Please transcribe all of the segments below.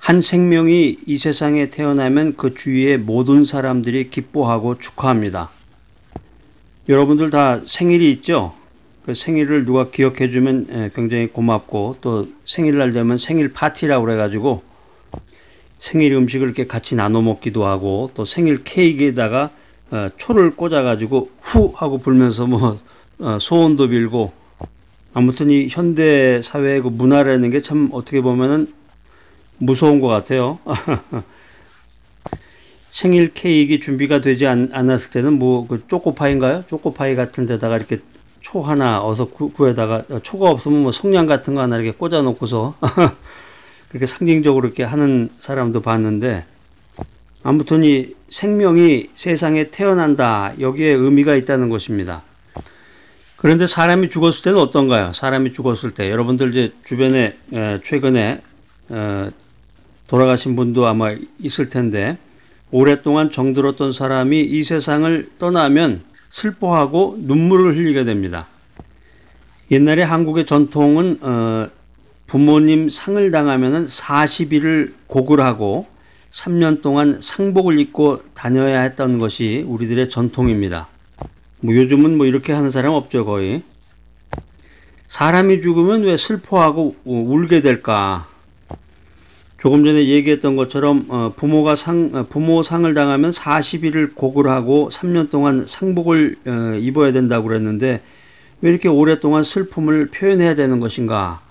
한 생명이 이 세상에 태어나면 그 주위의 모든 사람들이 기뻐하고 축하합니다. 여러분들 다 생일이 있죠? 그 생일을 누가 기억해주면 굉장히 고맙고, 또 생일날 되면 생일 파티라고 그래가지고 생일 음식을 이렇게 같이 나눠 먹기도 하고, 또 생일 케이크에다가 초를 꽂아가지고 후 하고 불면서 소원도 빌고, 아무튼 이 현대 사회의 그 문화라는 게 참 어떻게 보면은 무서운 것 같아요. 생일 케이크 준비가 되지 않았을 때는 그 초코파이인가요? 초코파이 같은 데다가 이렇게 초 하나 어서 구에다가 초가 없으면 성냥 같은 거 하나 이렇게 꽂아 놓고서 그렇게 상징적으로 이렇게 하는 사람도 봤는데, 아무튼 이 생명이 세상에 태어난다, 여기에 의미가 있다는 것입니다. 그런데 사람이 죽었을 때는 어떤가요? 사람이 죽었을 때 여러분들 이제 주변에 최근에 돌아가신 분도 아마 있을 텐데, 오랫동안 정들었던 사람이 이 세상을 떠나면 슬퍼하고 눈물을 흘리게 됩니다. 옛날에 한국의 전통은 부모님 상을 당하면 40일을 곡을 하고 3년 동안 상복을 입고 다녀야 했던 것이 우리들의 전통입니다. 요즘은 이렇게 하는 사람 없죠, 거의. 사람이 죽으면 왜 슬퍼하고 울게 될까? 조금 전에 얘기했던 것처럼 부모 상을 당하면 40일을 곡을 하고 3년 동안 상복을 입어야 된다고 그랬는데, 왜 이렇게 오랫동안 슬픔을 표현해야 되는 것인가?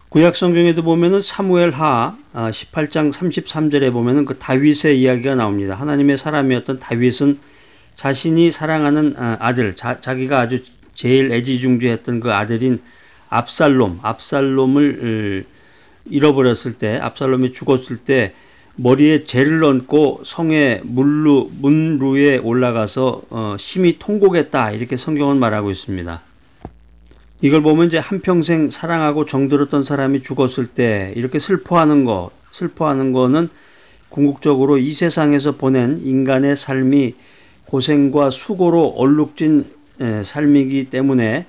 구약 성경에도 보면은 사무엘하 18장 33절에 보면은 그 다윗의 이야기가 나옵니다. 하나님의 사람이었던 다윗은 자신이 사랑하는 아들, 자기가 아주 제일 애지중지했던 그 아들인 압살롬을 잃어버렸을 때, 압살롬이 죽었을 때 머리에 재를 얹고 성의 문루에 올라가서 심히 통곡했다, 이렇게 성경은 말하고 있습니다. 이걸 보면 이제 한평생 사랑하고 정들었던 사람이 죽었을 때 이렇게 슬퍼하는 거는 궁극적으로 이 세상에서 보낸 인간의 삶이 고생과 수고로 얼룩진 삶이기 때문에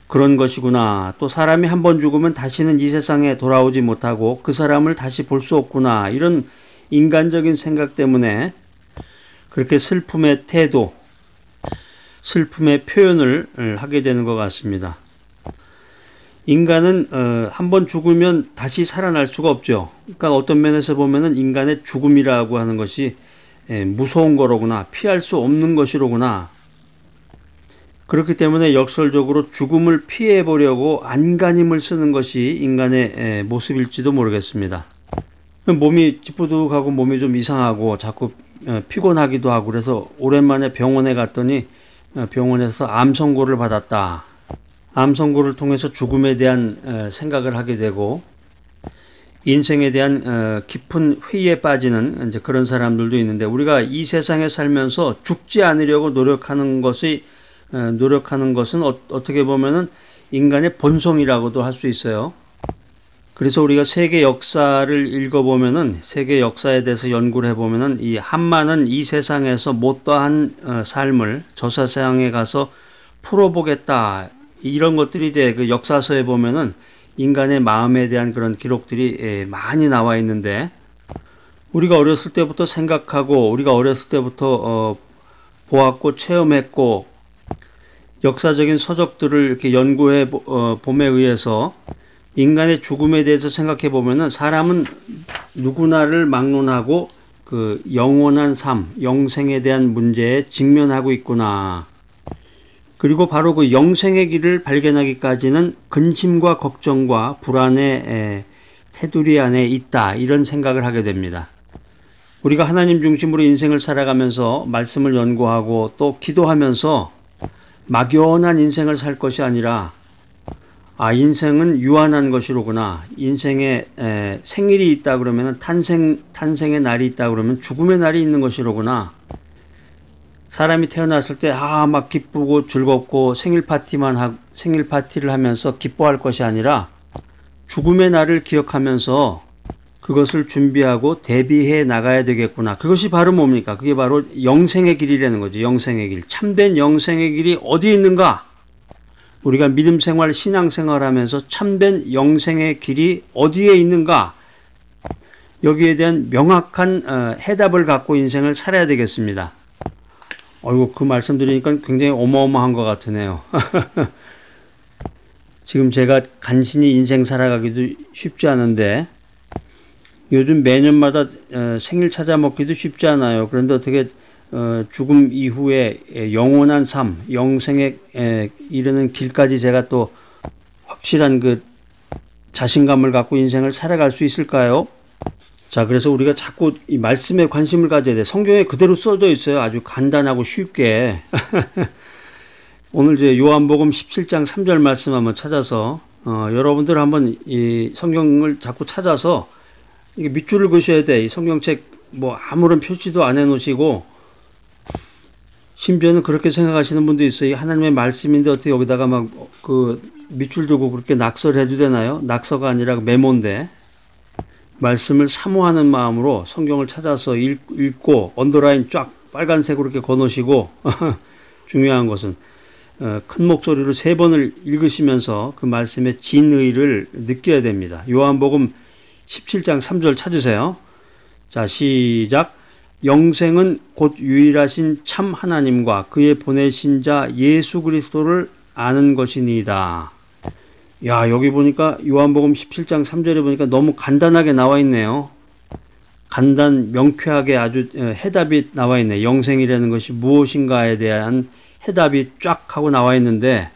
그런 것이구나. 또 사람이 한 번 죽으면 다시는 이 세상에 돌아오지 못하고 그 사람을 다시 볼 수 없구나, 이런 인간적인 생각 때문에 그렇게 슬픔의 태도, 슬픔의 표현을 하게 되는 것 같습니다. 인간은 한 번 죽으면 다시 살아날 수가 없죠. 그러니까 어떤 면에서 보면은 인간의 죽음이라고 하는 것이 무서운 거로구나, 피할 수 없는 것이로구나. 그렇기 때문에 역설적으로 죽음을 피해보려고 안간힘을 쓰는 것이 인간의 모습일지도 모르겠습니다. 몸이 찌뿌둥하고 몸이 좀 이상하고 자꾸 피곤하기도 하고, 그래서 오랜만에 병원에 갔더니 병원에서 암 선고를 받았다. 암 선고를 통해서 죽음에 대한 생각을 하게 되고 인생에 대한 깊은 회의에 빠지는 이제 그런 사람들도 있는데, 우리가 이 세상에 살면서 죽지 않으려고 노력하는 것은 어떻게 보면은 인간의 본성이라고도 할 수 있어요. 그래서 우리가 세계 역사를 읽어보면은, 세계 역사에 대해서 연구를 해보면은, 이 한마는 이 세상에서 못다한 삶을 저 세상에 가서 풀어보겠다, 이런 것들이 이제 그 역사서에 보면은 인간의 마음에 대한 그런 기록들이 많이 나와 있는데, 우리가 어렸을 때부터 생각하고 우리가 어렸을 때부터 보았고 체험했고 역사적인 서적들을 이렇게 연구해 봄에 의해서 인간의 죽음에 대해서 생각해 보면은, 사람은 누구나를 막론하고 그 영원한 삶, 영생에 대한 문제에 직면하고 있구나. 그리고 바로 그 영생의 길을 발견하기까지는 근심과 걱정과 불안의 테두리 안에 있다, 이런 생각을 하게 됩니다. 우리가 하나님 중심으로 인생을 살아가면서 말씀을 연구하고 또 기도하면서 막연한 인생을 살 것이 아니라, 인생은 유한한 것이로구나. 인생에 생일이 있다 그러면 탄생의 날이 있다 그러면 죽음의 날이 있는 것이로구나. 사람이 태어났을 때 막 기쁘고 즐겁고 생일 파티를 하면서 기뻐할 것이 아니라 죽음의 날을 기억하면서 그것을 준비하고 대비해 나가야 되겠구나. 그것이 바로 뭡니까? 그게 바로 영생의 길이라는 거죠. 영생의 길. 참된 영생의 길이 어디 있는가? 우리가 믿음 생활, 신앙 생활 하면서 참된 영생의 길이 어디에 있는가? 여기에 대한 명확한 해답을 갖고 인생을 살아야 되겠습니다. 어이구, 그 말씀 드리니까 굉장히 어마어마한 것 같으네요. 지금 제가 간신히 인생 살아가기도 쉽지 않은데 요즘 매년마다 생일 찾아 먹기도 쉽지 않아요. 그런데 어떻게 죽음 이후에 영원한 삶, 영생에 이르는 길까지 제가 또 확실한 그 자신감을 갖고 인생을 살아갈 수 있을까요? 자, 그래서 우리가 자꾸 이 말씀에 관심을 가져야 돼. 성경에 그대로 써져 있어요. 아주 간단하고 쉽게. 오늘 이제 요한복음 17장 3절 말씀 한번 찾아서 여러분들 한번 이 성경을 자꾸 찾아서 이게 밑줄을 그으셔야 돼. 이 성경책 뭐 아무런 표시도 안 해놓으시고 심지어는 그렇게 생각하시는 분도 있어요. 하나님의 말씀인데 어떻게 여기다가 막 그 밑줄 두고 그렇게 낙서를 해도 되나요? 낙서가 아니라 메모인데 말씀을 사모하는 마음으로 성경을 찾아서 읽고 언더라인 쫙 빨간색으로 이렇게 거놓으시고 중요한 것은 큰 목소리로 3번을 읽으시면서 그 말씀의 진의를 느껴야 됩니다. 요한복음 17장 3절 찾으세요. 자, 시작. 영생은 곧 유일하신 참 하나님과 그의 보내신 자 예수 그리스도를 아는 것이니이다. 야, 여기 보니까 요한복음 17장 3절에 보니까 너무 간단하게 나와 있네요. 명쾌하게 아주 해답이 나와 있네. 영생이라는 것이 무엇인가에 대한 해답이 쫙 하고 나와 있는데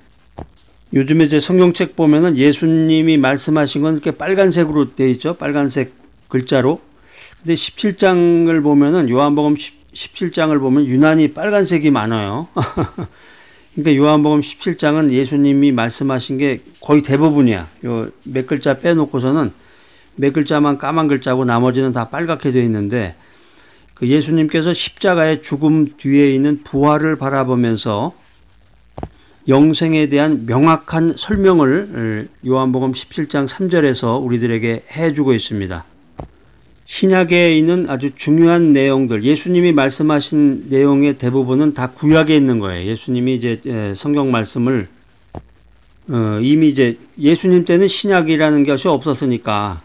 요즘에 제 성경책 보면은 예수님이 말씀하신 건 이렇게 빨간색으로 되어 있죠. 빨간색 글자로. 근데 17장을 보면은 요한복음 17장을 보면 유난히 빨간색이 많아요. 그러니까 요한복음 17장은 예수님이 말씀하신 게 거의 대부분이야. 요 몇 글자 빼놓고서는 몇 글자만 까만 글자고 나머지는 다 빨갛게 되어 있는데 그 예수님께서 십자가의 죽음 뒤에 있는 부활을 바라보면서 영생에 대한 명확한 설명을 요한복음 17장 3절에서 우리들에게 해주고 있습니다. 신약에 있는 아주 중요한 내용들, 예수님이 말씀하신 내용의 대부분은 다 구약에 있는 거예요. 예수님이 이제 성경 말씀을 이미 이제 예수님 때는 신약이라는 것이 없었으니까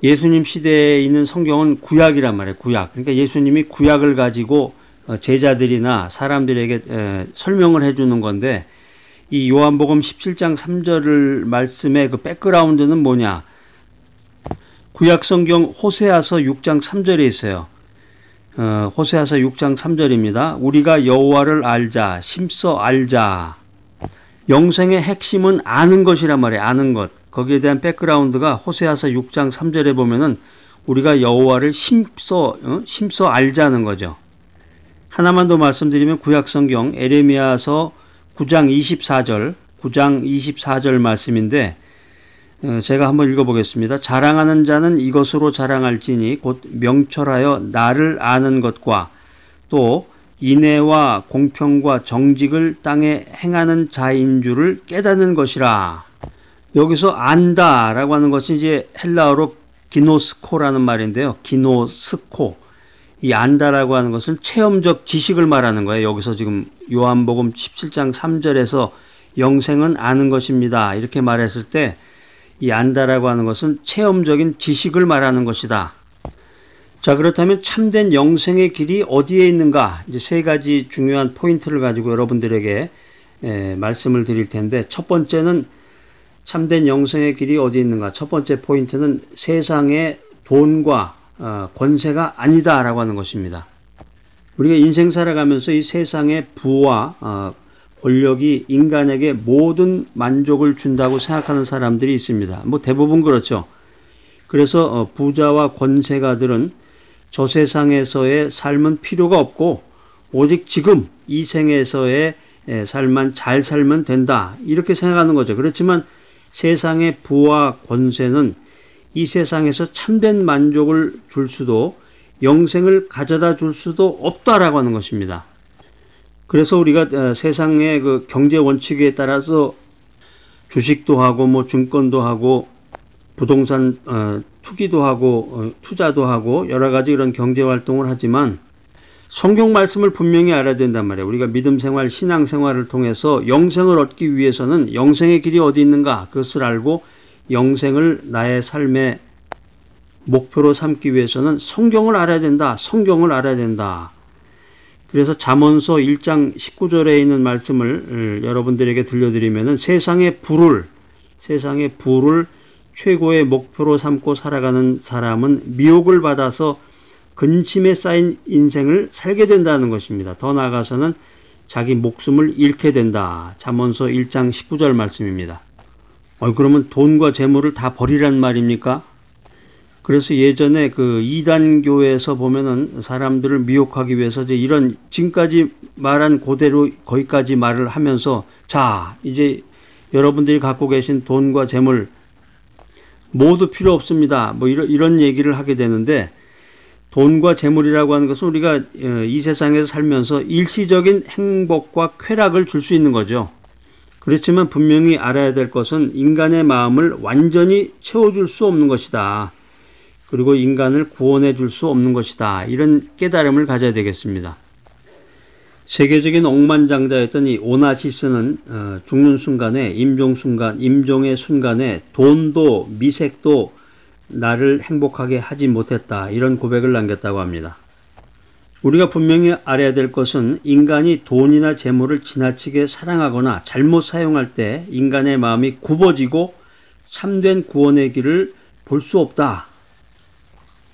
예수님 시대에 있는 성경은 구약이란 말이에요. 구약. 그러니까 예수님이 구약을 가지고 제자들이나 사람들에게 설명을 해주는 건데 이 요한복음 17장 3절 말씀의 그 백그라운드는 뭐냐? 구약 성경 호세아서 6장 3절에 있어요. 호세아서 6장 3절입니다. 우리가 여호와를 알자, 심써 알자. 영생의 핵심은 아는 것이란 말이에요. 아는 것. 거기에 대한 백그라운드가 호세아서 6장 3절에 보면은 우리가 여호와를 심써 알자는 거죠. 하나만 더 말씀드리면 구약 성경 에레미야서 9장 24절 말씀인데 제가 한번 읽어보겠습니다. 자랑하는 자는 이것으로 자랑할지니 곧 명철하여 나를 아는 것과 또 인애와 공평과 정직을 땅에 행하는 자인 줄을 깨닫는 것이라. 여기서 안다라고 하는 것이 이제 헬라어로 기노스코라는 말인데요. 기노스코. 이 안다라고 하는 것은 체험적 지식을 말하는 거예요. 여기서 지금 요한복음 17장 3절에서 영생은 아는 것입니다. 이렇게 말했을 때 이 안다라고 하는 것은 체험적인 지식을 말하는 것이다. 자, 그렇다면 참된 영생의 길이 어디에 있는가? 이제 3가지 중요한 포인트를 가지고 여러분들에게 말씀을 드릴 텐데 첫 번째는 참된 영생의 길이 어디 있는가? 첫 번째 포인트는 세상의 돈과 권세가 아니다라고 하는 것입니다. 우리가 인생 살아가면서 이 세상의 부와 권력이 인간에게 모든 만족을 준다고 생각하는 사람들이 있습니다. 뭐 대부분 그렇죠. 그래서 부자와 권세가들은 저 세상에서의 삶은 필요가 없고 오직 지금 이 생에서의 삶만 잘 살면 된다. 이렇게 생각하는 거죠. 그렇지만 세상의 부와 권세는 이 세상에서 참된 만족을 줄 수도 영생을 가져다 줄 수도 없다라고 하는 것입니다. 그래서 우리가 세상의 그 경제 원칙에 따라서 주식도 하고 뭐 증권도 하고 부동산 투기도 하고 투자도 하고 여러 가지 이런 경제 활동을 하지만 성경 말씀을 분명히 알아야 된단 말이에요. 우리가 믿음 생활, 신앙 생활을 통해서 영생을 얻기 위해서는 영생의 길이 어디 있는가 그것을 알고 영생을 나의 삶의 목표로 삼기 위해서는 성경을 알아야 된다. 성경을 알아야 된다. 그래서 잠언서 1장 19절에 있는 말씀을 여러분들에게 들려드리면은 세상의 부를 최고의 목표로 삼고 살아가는 사람은 미혹을 받아서 근심에 쌓인 인생을 살게 된다는 것입니다. 더 나아가서는 자기 목숨을 잃게 된다. 잠언서 1장 19절 말씀입니다. 그러면 돈과 재물을 다 버리란 말입니까? 그래서 예전에 그 이단교에서 보면은 사람들을 미혹하기 위해서 이런 지금까지 말한 그대로 거기까지 말을 하면서 자, 이제 여러분들이 갖고 계신 돈과 재물 모두 필요 없습니다. 뭐 이런 얘기를 하게 되는데 돈과 재물이라고 하는 것은 우리가 이 세상에서 살면서 일시적인 행복과 쾌락을 줄 수 있는 거죠. 그렇지만 분명히 알아야 될 것은 인간의 마음을 완전히 채워줄 수 없는 것이다. 그리고 인간을 구원해 줄 수 없는 것이다. 이런 깨달음을 가져야 되겠습니다. 세계적인 억만장자였던 이 오나시스는 죽는 순간에 임종의 순간에 돈도 미색도 나를 행복하게 하지 못했다. 이런 고백을 남겼다고 합니다. 우리가 분명히 알아야 될 것은 인간이 돈이나 재물을 지나치게 사랑하거나 잘못 사용할 때 인간의 마음이 굽어지고 참된 구원의 길을 볼 수 없다.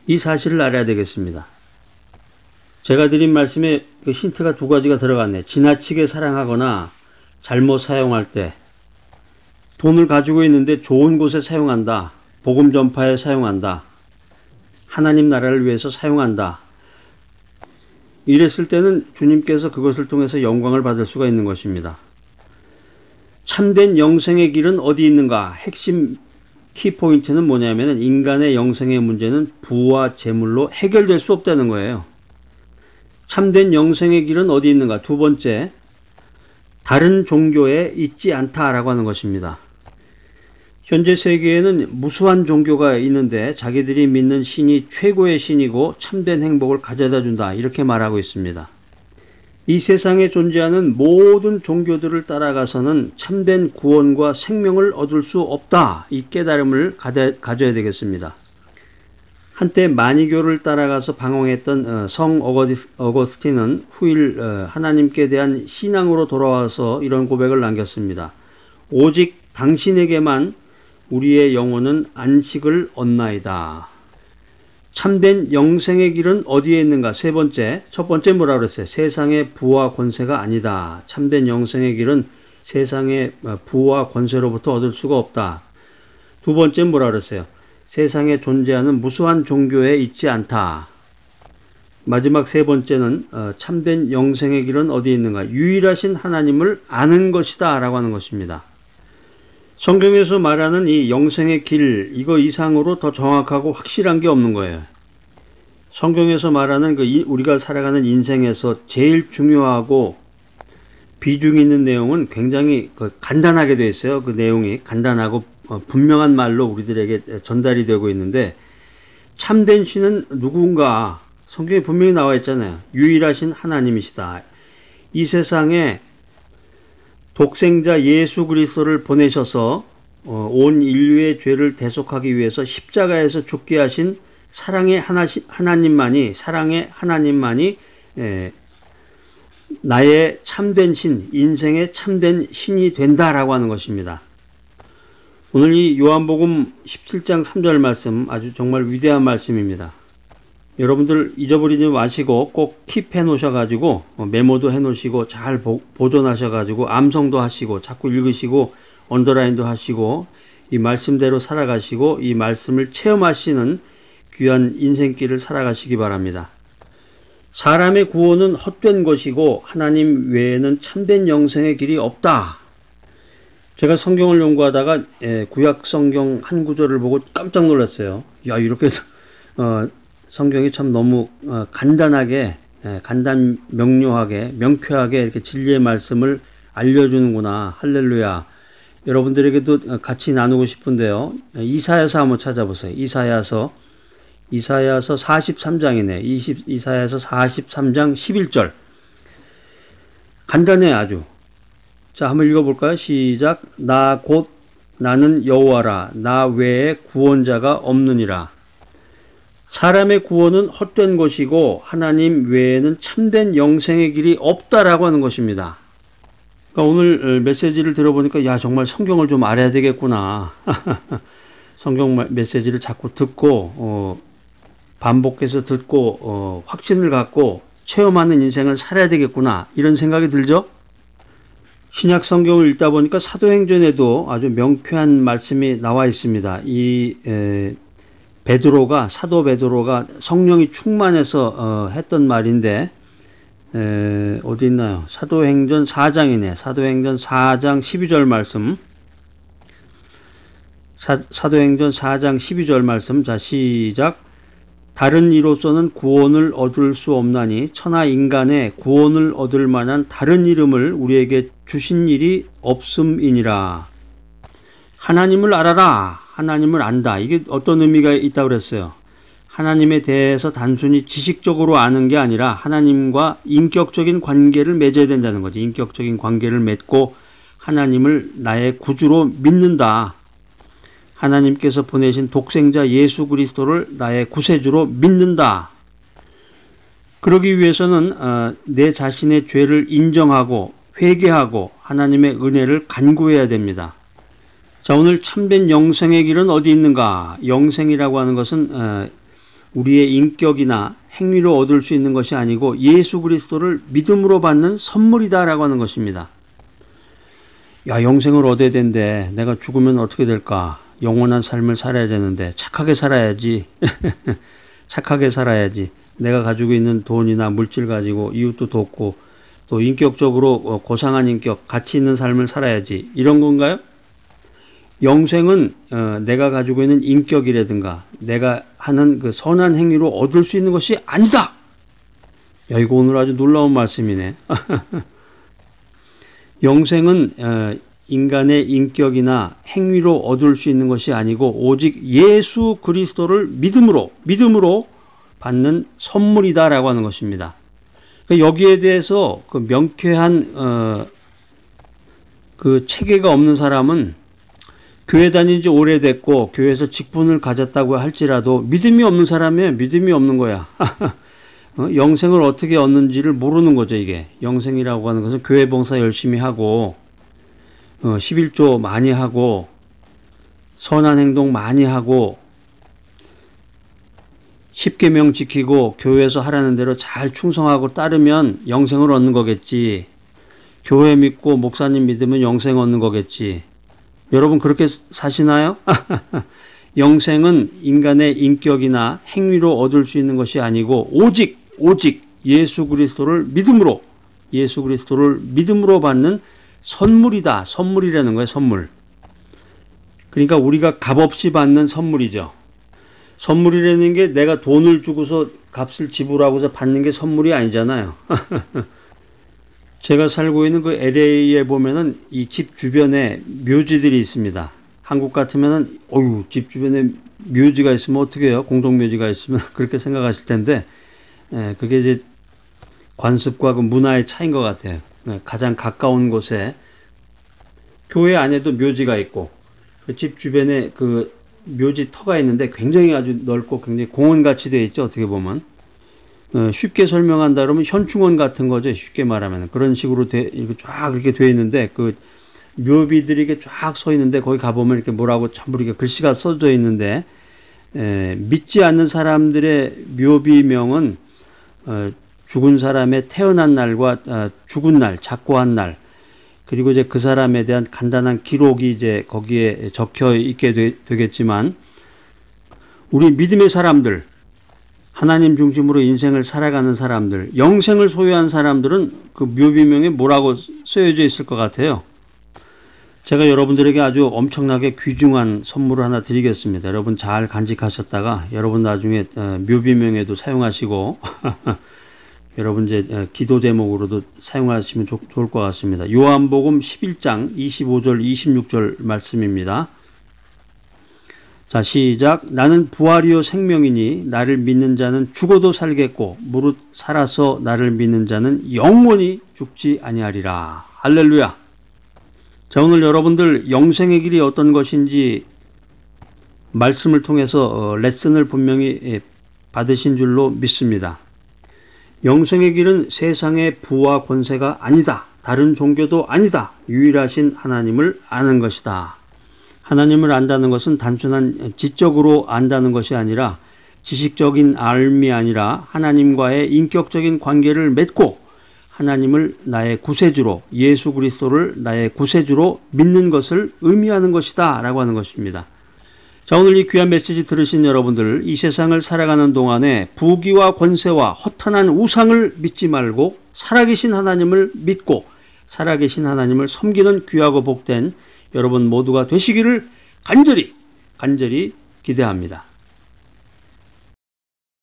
이 사실을 알아야 되겠습니다. 제가 드린 말씀에 그 힌트가 두 가지가 들어갔네. 지나치게 사랑하거나 잘못 사용할 때 돈을 가지고 있는데 좋은 곳에 사용한다. 복음 전파에 사용한다. 하나님 나라를 위해서 사용한다. 이랬을 때는 주님께서 그것을 통해서 영광을 받을 수가 있는 것입니다. 참된 영생의 길은 어디 있는가? 핵심 키포인트는 뭐냐면 인간의 영생의 문제는 부와 재물로 해결될 수 없다는 거예요. 참된 영생의 길은 어디 있는가? 두 번째, 다른 종교에 있지 않다라고 하는 것입니다. 현재 세계에는 무수한 종교가 있는데 자기들이 믿는 신이 최고의 신이고 참된 행복을 가져다 준다. 이렇게 말하고 있습니다. 이 세상에 존재하는 모든 종교들을 따라가서는 참된 구원과 생명을 얻을 수 없다. 이 깨달음을 가져야 되겠습니다. 한때 마니교를 따라가서 방황했던 성 어거스틴은 후일 하나님께 대한 신앙으로 돌아와서 이런 고백을 남겼습니다. 오직 당신에게만 우리의 영혼은 안식을 얻나이다. 참된 영생의 길은 어디에 있는가? 세 번째, 첫 번째 뭐라 그랬어요? 세상의 부와 권세가 아니다. 참된 영생의 길은 세상의 부와 권세로부터 얻을 수가 없다. 두 번째 뭐라 그랬어요? 세상에 존재하는 무수한 종교에 있지 않다. 마지막 세 번째는 참된 영생의 길은 어디에 있는가? 유일하신 하나님을 아는 것이다 라고 하는 것입니다. 성경에서 말하는 이 영생의 길, 이거 이상으로 더 정확하고 확실한 게 없는 거예요. 성경에서 말하는 우리가 살아가는 인생에서 제일 중요하고 비중 있는 내용은 굉장히 간단하게 되어 있어요. 그 내용이 간단하고 분명한 말로 우리들에게 전달이 되고 있는데 참된 신은 누군가? 성경에 분명히 나와 있잖아요. 유일하신 하나님이시다. 이 세상에 독생자 예수 그리스도를 보내셔서 온 인류의 죄를 대속하기 위해서 십자가에서 죽게 하신 사랑의 하나님만이 나의 참된 신, 인생의 참된 신이 된다라고 하는 것입니다. 오늘 이 요한복음 17장 3절 말씀 아주 정말 위대한 말씀입니다. 여러분들 잊어버리지 마시고 꼭 킵해 놓으셔가지고 메모도 해 놓으시고 잘 보존하셔가지고 암송도 하시고 자꾸 읽으시고 언더라인도 하시고 이 말씀대로 살아가시고 이 말씀을 체험하시는 귀한 인생길을 살아가시기 바랍니다. 사람의 구원은 헛된 것이고 하나님 외에는 참된 영생의 길이 없다. 제가 성경을 연구하다가 구약 성경 한 구절을 보고 깜짝 놀랐어요. 야, 이렇게 성경이 참 너무 간단하게, 명료하게, 명쾌하게 이렇게 진리의 말씀을 알려주는구나. 할렐루야. 여러분들에게도 같이 나누고 싶은데요. 이사야서 한번 찾아보세요. 이사야서 43장이네. 이사야서 43장 11절. 간단해 아주. 자, 한번 읽어볼까요? 시작. 나는 여호와라. 나 외에 구원자가 없느니라. 사람의 구원은 헛된 것이고 하나님 외에는 참된 영생의 길이 없다라고 하는 것입니다. 그러니까 오늘 메시지를 들어보니까 야 정말 성경을 좀 알아야 되겠구나. 성경 메시지를 자꾸 듣고 반복해서 듣고 확신을 갖고 체험하는 인생을 살아야 되겠구나 이런 생각이 들죠. 신약 성경을 읽다 보니까 사도행전에도 아주 명쾌한 말씀이 나와 있습니다. 이 사도 베드로가 성령이 충만해서 했던 말인데 어디 있나요? 사도행전 4장이네. 사도행전 4장 12절 말씀. 사도행전 4장 12절 말씀. 자, 시작. 다른 이로서는 구원을 얻을 수 없나니 천하 인간의 구원을 얻을 만한 다른 이름을 우리에게 주신 일이 없음이니라. 하나님을 알아라. 하나님을 안다. 이게 어떤 의미가 있다고 그랬어요? 하나님에 대해서 단순히 지식적으로 아는 게 아니라 하나님과 인격적인 관계를 맺어야 된다는 거죠. 인격적인 관계를 맺고 하나님을 나의 구주로 믿는다. 하나님께서 보내신 독생자 예수 그리스도를 나의 구세주로 믿는다. 그러기 위해서는 내 자신의 죄를 인정하고 회개하고 하나님의 은혜를 간구해야 됩니다. 자, 오늘 참된 영생의 길은 어디 있는가? 영생이라고 하는 것은 우리의 인격이나 행위로 얻을 수 있는 것이 아니고 예수 그리스도를 믿음으로 받는 선물이다라고 하는 것입니다. 야, 영생을 얻어야 되는데 내가 죽으면 어떻게 될까? 영원한 삶을 살아야 되는데 착하게 살아야지. 착하게 살아야지. 내가 가지고 있는 돈이나 물질 가지고 이웃도 돕고 또 인격적으로 고상한 인격, 가치 있는 삶을 살아야지. 이런 건가요? 영생은 내가 가지고 있는 인격이라든가 내가 하는 그 선한 행위로 얻을 수 있는 것이 아니다. 야, 이거 오늘 아주 놀라운 말씀이네. 영생은 인간의 인격이나 행위로 얻을 수 있는 것이 아니고 오직 예수 그리스도를 믿음으로 받는 선물이다라고 하는 것입니다. 여기에 대해서 그 명쾌한 그 체계가 없는 사람은 교회 다닌 지 오래됐고 교회에서 직분을 가졌다고 할지라도 믿음이 없는 사람이에요. 믿음이 없는 거야. 영생을 어떻게 얻는지를 모르는 거죠. 이게 영생이라고 하는 것은 교회 봉사 열심히 하고 11조 많이 하고 선한 행동 많이 하고 10계명 지키고 교회에서 하라는 대로 잘 충성하고 따르면 영생을 얻는 거겠지. 교회 믿고 목사님 믿으면 영생 얻는 거겠지. 여러분 그렇게 사시나요? 영생은 인간의 인격이나 행위로 얻을 수 있는 것이 아니고 오직 예수 그리스도를 믿음으로 받는 선물이다. 선물이라는 거예요. 선물. 그러니까 우리가 값없이 받는 선물이죠. 선물이라는 게 내가 돈을 주고서 값을 지불하고서 받는 게 선물이 아니잖아요. 제가 살고 있는 그 LA에 보면은 이 집 주변에 묘지들이 있습니다. 한국 같으면은 집 주변에 묘지가 있으면 어떻게 해요? 공동묘지가 있으면 그렇게 생각하실 텐데 그게 이제 관습과 그 문화의 차이인 것 같아요. 가장 가까운 곳에 교회 안에도 묘지가 있고 그 집 주변에 그 묘지 터가 있는데 굉장히 아주 넓고 굉장히 공원같이 되어 있죠. 어떻게 보면 쉽게 설명한다 그러면 현충원 같은 거죠. 쉽게 말하면 그런 식으로 이렇게 쫙 이렇게 되어 있는데 그 묘비들이 이렇게 쫙 서 있는데 거기 가보면 이렇게 뭐라고 전부 이렇게 글씨가 써져 있는데 믿지 않는 사람들의 묘비명은 죽은 사람의 태어난 날과 죽은 날, 작고한 날, 그리고 이제 그 사람에 대한 간단한 기록이 이제 거기에 적혀 있게 되겠지만, 우리 믿음의 사람들, 하나님 중심으로 인생을 살아가는 사람들, 영생을 소유한 사람들은 그 묘비명에 뭐라고 쓰여져 있을 것 같아요. 제가 여러분들에게 아주 엄청나게 귀중한 선물을 하나 드리겠습니다. 여러분 잘 간직하셨다가 여러분 나중에 묘비명에도 사용하시고 여러분 이제 기도 제목으로도 사용하시면 좋을 것 같습니다. 요한복음 11장 25절 26절 말씀입니다. 자, 시작. 나는 부활이요 생명이니 나를 믿는 자는 죽어도 살겠고 무릇 살아서 나를 믿는 자는 영원히 죽지 아니하리라. 할렐루야. 자, 오늘 여러분들 영생의 길이 어떤 것인지 말씀을 통해서 레슨을 분명히 받으신 줄로 믿습니다. 영생의 길은 세상의 부와 권세가 아니다. 다른 종교도 아니다. 유일하신 하나님을 아는 것이다. 하나님을 안다는 것은 단순한 지적으로 안다는 것이 아니라 지식적인 알미 아니라 하나님과의 인격적인 관계를 맺고 하나님을 나의 구세주로, 예수 그리스도를 나의 구세주로 믿는 것을 의미하는 것이다 라고 하는 것입니다. 자, 오늘 이 귀한 메시지 들으신 여러분들, 이 세상을 살아가는 동안에 부귀와 권세와 허탄한 우상을 믿지 말고 살아계신 하나님을 믿고 살아계신 하나님을 섬기는 귀하고 복된 여러분 모두가 되시기를 간절히 기대합니다.